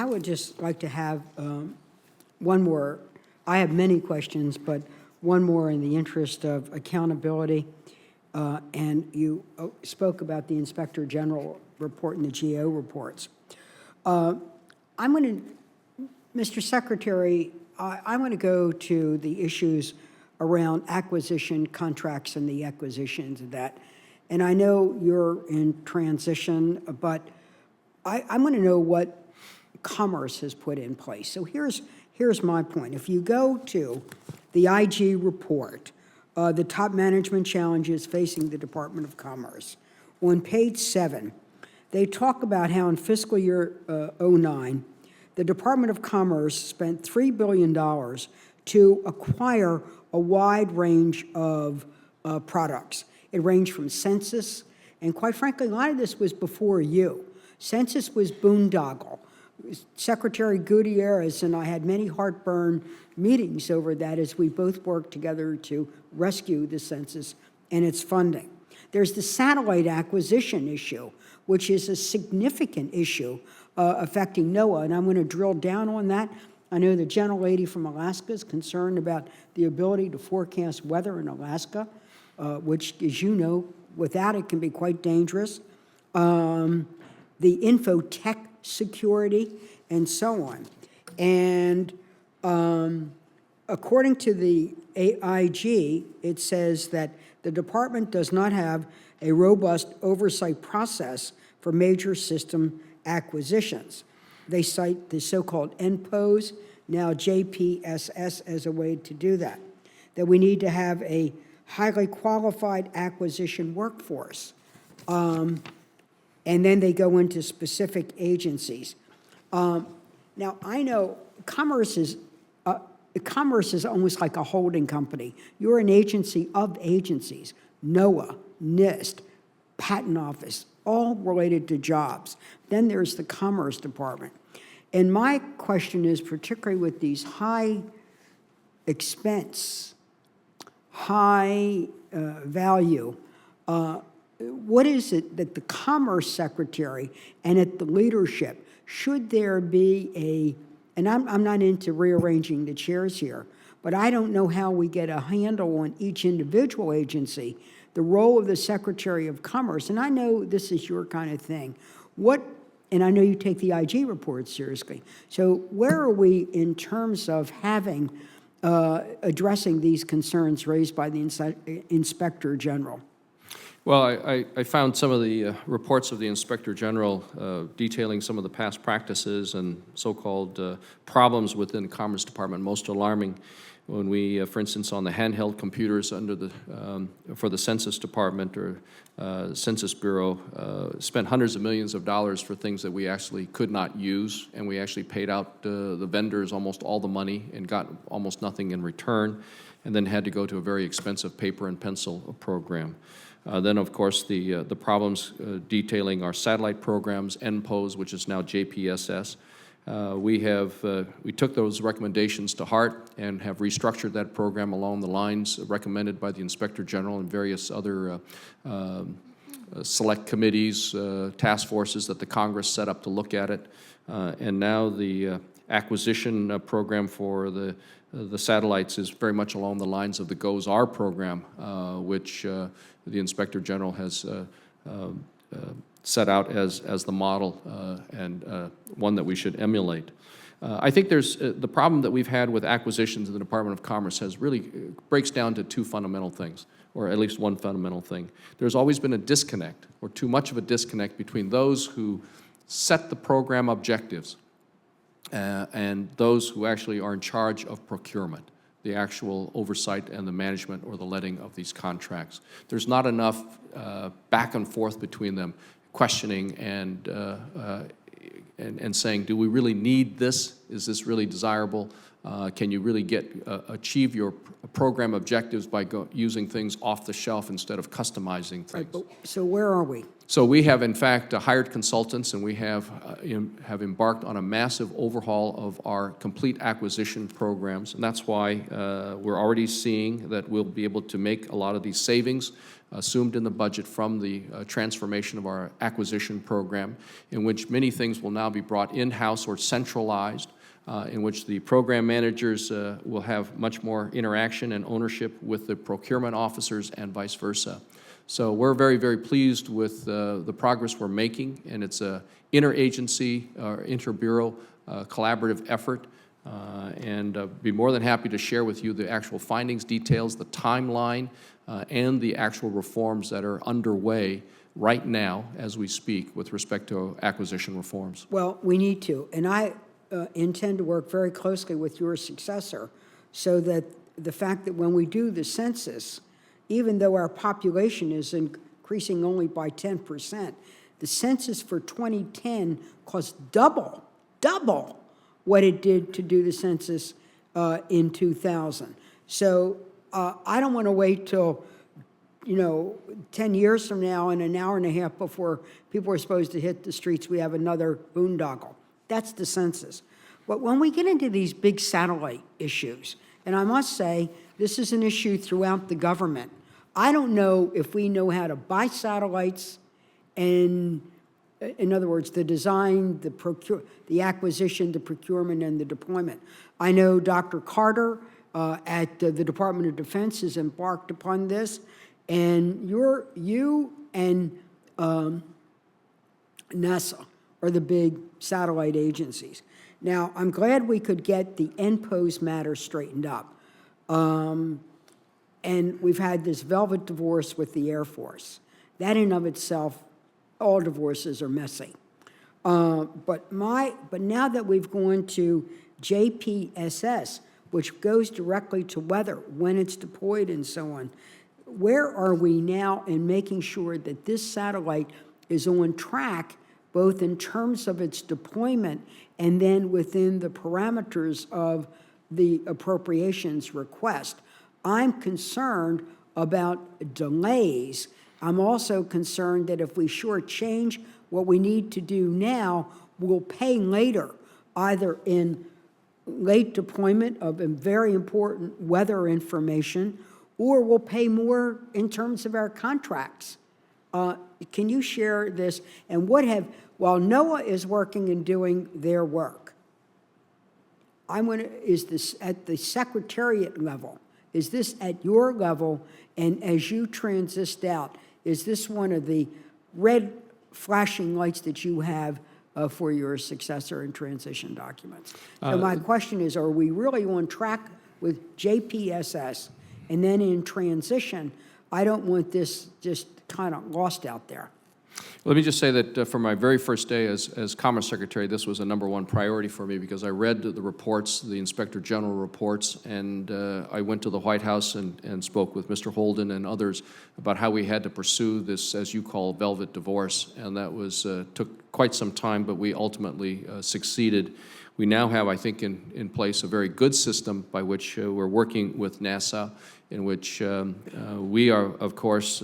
I would just like to have one more. I have many questions, but one more in the interest of accountability. And you spoke about the Inspector General report and the GO reports. Mr. Secretary, I want to go to the issues around acquisition contracts and the acquisitions of that. And I know you're in transition, but I want to know what Commerce has put in place. So here's my point. If you go to the IG report, the top management challenges facing the Department of Commerce, on page 7, they talk about how in fiscal year 09, the Department of Commerce spent $3 billion to acquire a wide range of products. It ranged from census, and quite frankly, a lot of this was before you. Census was boondoggle. Secretary Gutierrez and I had many heartburn meetings over that as we both worked together to rescue the census and its funding. There's the satellite acquisition issue, which is a significant issue affecting NOAA, and I'm going to drill down on that. I know the gentlelady from Alaska is concerned about the ability to forecast weather in Alaska, which, as you know, without it can be quite dangerous. The infotech security, and so on. And according to the AIG, it says that the department does not have a robust oversight process for major system acquisitions. They cite the so-called NPOs, now JPSS, as a way to do that. That we need to have a highly qualified acquisition workforce. And then they go into specific agencies. Now, I know Commerce is almost like a holding company. You're an agency of agencies, NOAA, NIST, Patent Office, all related to jobs. Then there's the Commerce Department. And my question is, particularly with these high expense, high value, what is it that the Commerce Secretary and at the leadership, should there be and I'm not into rearranging the chairs here, but I don't know how we get a handle on each individual agency, the role of the Secretary of Commerce, and I know this is your kind of thing. And I know you take the IG report seriously. So where are we in terms of having, addressing these concerns raised by the Inspector General? Well, I found some of the reports of the Inspector General detailing some of the past practices and so-called problems within the Commerce Department most alarming. When we, for instance, on the handheld computers under the for the Census Department or Census Bureau, spent hundreds of millions of dollars for things that we actually could not use, and we actually paid out the vendors almost all the money and got almost nothing in return, and then had to go to a very expensive paper and pencil program. Then, of course, the problems detailing our satellite programs, NPOs, which is now JPSS. We took those recommendations to heart and have restructured that program along the lines recommended by the Inspector General and various other select committees, task forces that the Congress set up to look at it. And now the acquisition program for the satellites is very much along the lines of the GOES-R program, which the Inspector General has set out as the model and one that we should emulate. I think there's the problem that we've had with acquisitions in the Department of Commerce has really breaks down to two fundamental things, or at least one fundamental thing. There's always been a disconnect, or too much of a disconnect, between those who set the program objectives and those who actually are in charge of procurement, the actual oversight and the management or the letting of these contracts. There's not enough back and forth between them, questioning and saying, do we really need this? Is this really desirable? Can you really achieve your program objectives by using things off the shelf instead of customizing things? So where are we? So we have, in fact, hired consultants, and we have embarked on a massive overhaul of our complete acquisition programs, and that's why we're already seeing that we'll be able to make a lot of these savings assumed in the budget from the transformation of our acquisition program, in which many things will now be brought in-house or centralized, in which the program managers will have much more interaction and ownership with the procurement officers and vice versa. So we're very, very pleased with the progress we're making, and it's an interagency or interbureau collaborative effort, and be more than happy to share with you the actual findings, details, the timeline, and the actual reforms that are underway right now as we speak with respect to acquisition reforms. Well, we need to, and I intend to work very closely with your successor so that the fact that when we do the census, even though our population is increasing only by 10%, the census for 2010 cost double what it did to do the census in 2000. So I don't want to wait till, 10 years from now and an hour and a half before people are supposed to hit the streets, we have another boondoggle. That's the census. But when we get into these big satellite issues, and I must say, this is an issue throughout the government. I don't know if we know how to buy satellites, and in other words, the design, the acquisition, the procurement, and the deployment. I know Dr. Carter at the Department of Defense has embarked upon this, and you and NASA are the big satellite agencies. Now, I'm glad we could get the NPOS matter straightened up. And we've had this velvet divorce with the Air Force. That in of itself, all divorces are messy. But now that we've gone to JPSS, which goes directly to weather, when it's deployed and so on, where are we now in making sure that this satellite is on track, both in terms of its deployment and then within the parameters of the appropriations request? I'm concerned about delays. I'm also concerned that if we shortchange what we need to do now, we'll pay later, either in late deployment of very important weather information, or we'll pay more in terms of our contracts. Can you share this? And while NOAA is working and doing their work, is this at the Secretariat level? Is this at your level? And as you transit out, is this one of the red flashing lights that you have for your successor in transition documents? So my question is, are we really on track with JPSS? And then in transition, I don't want this just kind of lost out there. Let me just say that from my very first day as Commerce Secretary, this was a #1 priority for me because I read the reports, the Inspector General reports, and I went to the White House and spoke with Mr. Holden and others about how we had to pursue this, as you call, velvet divorce, and that took quite some time, but we ultimately succeeded. We now have, I think, in place a very good system by which we're working with NASA, in which we are, of course,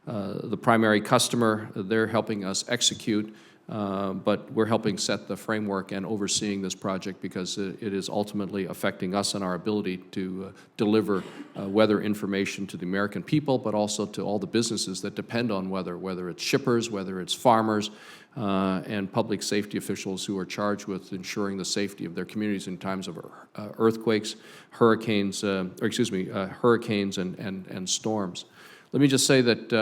the primary customer. They're helping us execute, but we're helping set the framework and overseeing this project because it is ultimately affecting us and our ability to deliver weather information to the American people, but also to all the businesses that depend on weather, whether it's shippers, whether it's farmers, and public safety officials who are charged with ensuring the safety of their communities in times of earthquakes, hurricanes, hurricanes and storms. Let me just say that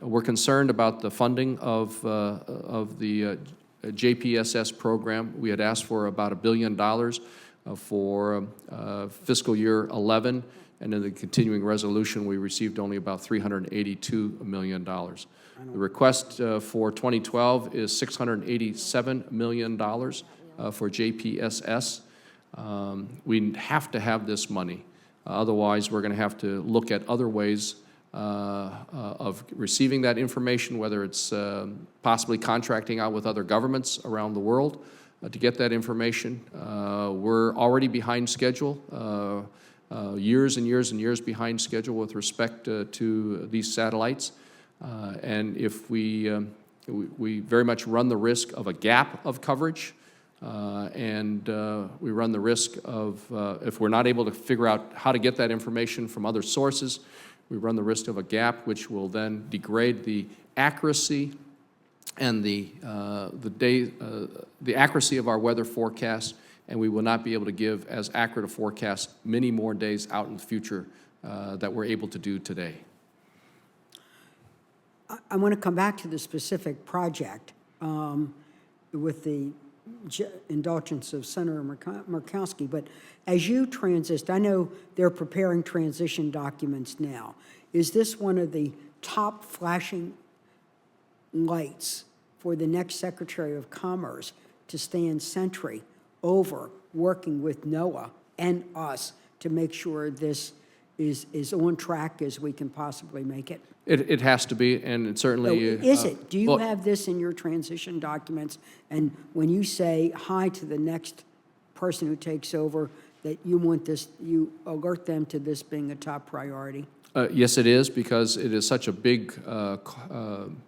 we're concerned about the funding of the JPSS program. We had asked for about $1 billion for fiscal year 11, and in the continuing resolution, we received only about $382 million. The request for 2012 is $687 million for JPSS. We have to have this money. Otherwise, we're going to have to look at other ways of receiving that information, whether it's possibly contracting out with other governments around the world to get that information. We're already behind schedule, years and years and years behind schedule with respect to these satellites. And if we very much run the risk of a gap of coverage, and we run the risk of, if we're not able to figure out how to get that information from other sources, we run the risk of a gap which will then degrade the accuracy and the accuracy of our weather forecasts, and we will not be able to give as accurate a forecast many more days out in the future that we're able to do today. I want to come back to the specific project with the indulgence of Senator Mikulski, but as you transition, I know they're preparing transition documents now. Is this one of the top flashing lights for the next Secretary of Commerce to stand sentry over working with NOAA and us to make sure this is on track as we can possibly make it? It has to be, and it certainly... So is it? Do you have this in your transition documents? And when you say hi to the next person who takes over, that you want this, you alert them to this being a top priority? Yes, it is, because it is such a big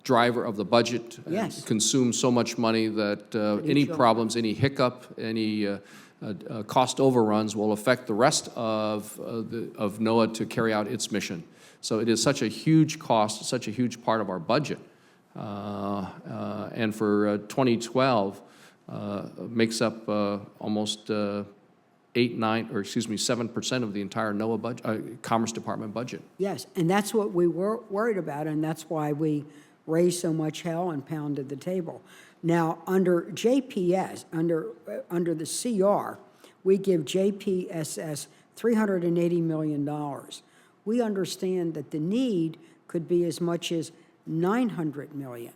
driver of the budget. Yes. It consumes so much money that any problems, any hiccup, any cost overruns will affect the rest of NOAA to carry out its mission. So it is such a huge cost, such a huge part of our budget. And for 2012, makes up almost 7% of the entire NOAA budget, Commerce Department budget. Yes, and that's what we were worried about, and that's why we raised so much hell and pounded the table. Now, under JPS, under the CR, we give JPSS $380 million. We understand that the need could be as much as $900 million.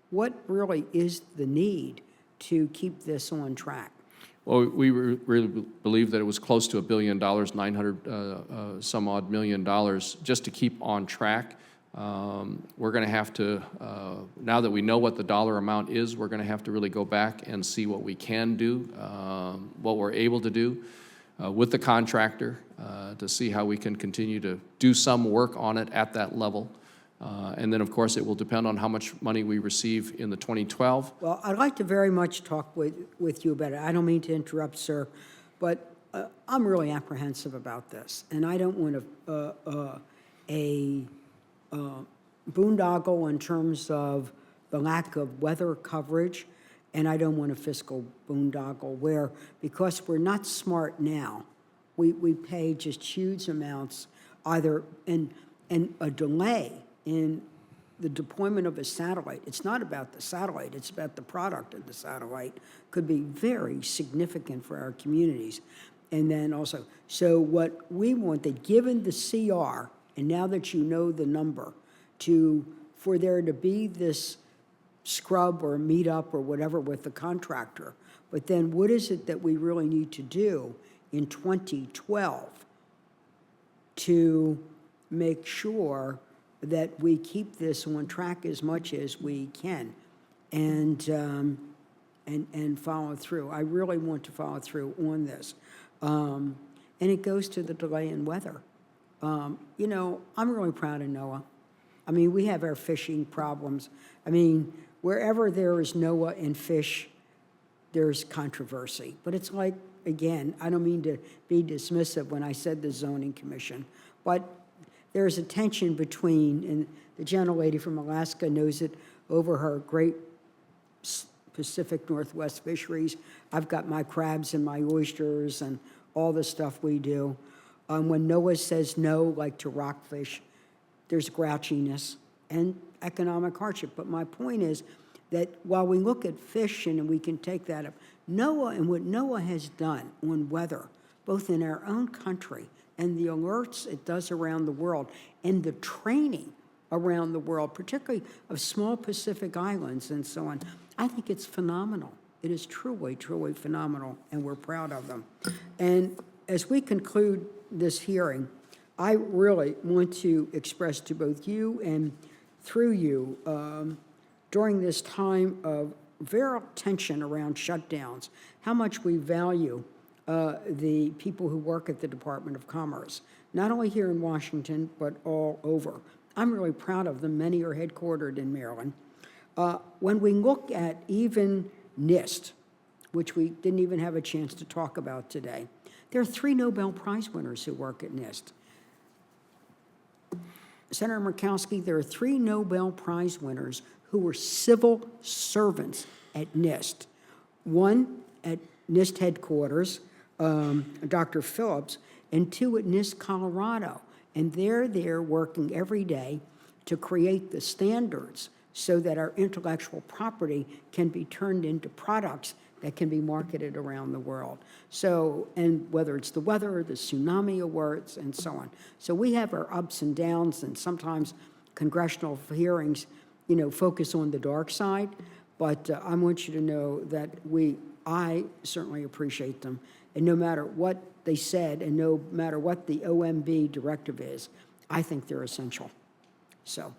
What really is the need to keep this on track? Well, we really believe that it was close to $1 billion, 900 some odd million dollars, just to keep on track. We're going to have to, now that we know what the dollar amount is, we're going to have to really go back and see what we can do, what we're able to do with the contractor to see how we can continue to do some work on it at that level. And then, of course, it will depend on how much money we receive in the 2012. Well, I'd like to very much talk with you about it. I don't mean to interrupt, sir, but I'm really apprehensive about this, and I don't want a boondoggle in terms of the lack of weather coverage, and I don't want a fiscal boondoggle where, because we're not smart now, we pay just huge amounts either, and a delay in the deployment of a satellite. It's not about the satellite, it's about the product of the satellite, could be very significant for our communities. And then also, so what we want, that given the CR, and now that you know the number, for there to be this scrub or meet up or whatever with the contractor, but then what is it that we really need to do in 2012 to make sure that we keep this on track as much as we can and follow through? I really want to follow through on this. And it goes to the delay in weather. You know, I'm really proud of NOAA. I mean, we have our fishing problems. I mean, wherever there is NOAA and fish, there's controversy. But it's like, again, I don't mean to be dismissive when I said the zoning commission, but there's a tension between, and the gentlelady from Alaska knows it over her great Pacific Northwest fisheries. I've got my crabs and my oysters and all the stuff we do. When NOAA says no, like to rockfish, there's grouchiness and economic hardship. But my point is that while we look at fish and we can take that up, NOAA and what NOAA has done on weather, both in our own country and the alerts it does around the world and the training around the world, particularly of small Pacific islands and so on, I think it's phenomenal. It is truly, truly phenomenal, and we're proud of them. And as we conclude this hearing, I really want to express to both you and through you, during this time of virile tension around shutdowns, how much we value the people who work at the Department of Commerce, not only here in Washington, but all over. I'm really proud of them. Many are headquartered in Maryland. When we look at even NIST, which we didn't even have a chance to talk about today, there are 3 Nobel Prize winners who work at NIST. Senator Mikulski, there are 3 Nobel Prize winners who were civil servants at NIST. One at NIST headquarters, Dr. Phillips, and 2 at NIST Colorado. And they're there working every day to create the standards so that our intellectual property can be turned into products that can be marketed around the world. So, and whether it's the weather, the tsunami awards, and so on. So we have our ups and downs, and sometimes congressional hearings, you know, focus on the dark side. But I want you to know that I certainly appreciate them. And no matter what they said, and no matter what the OMB directive is, I think they're essential. So.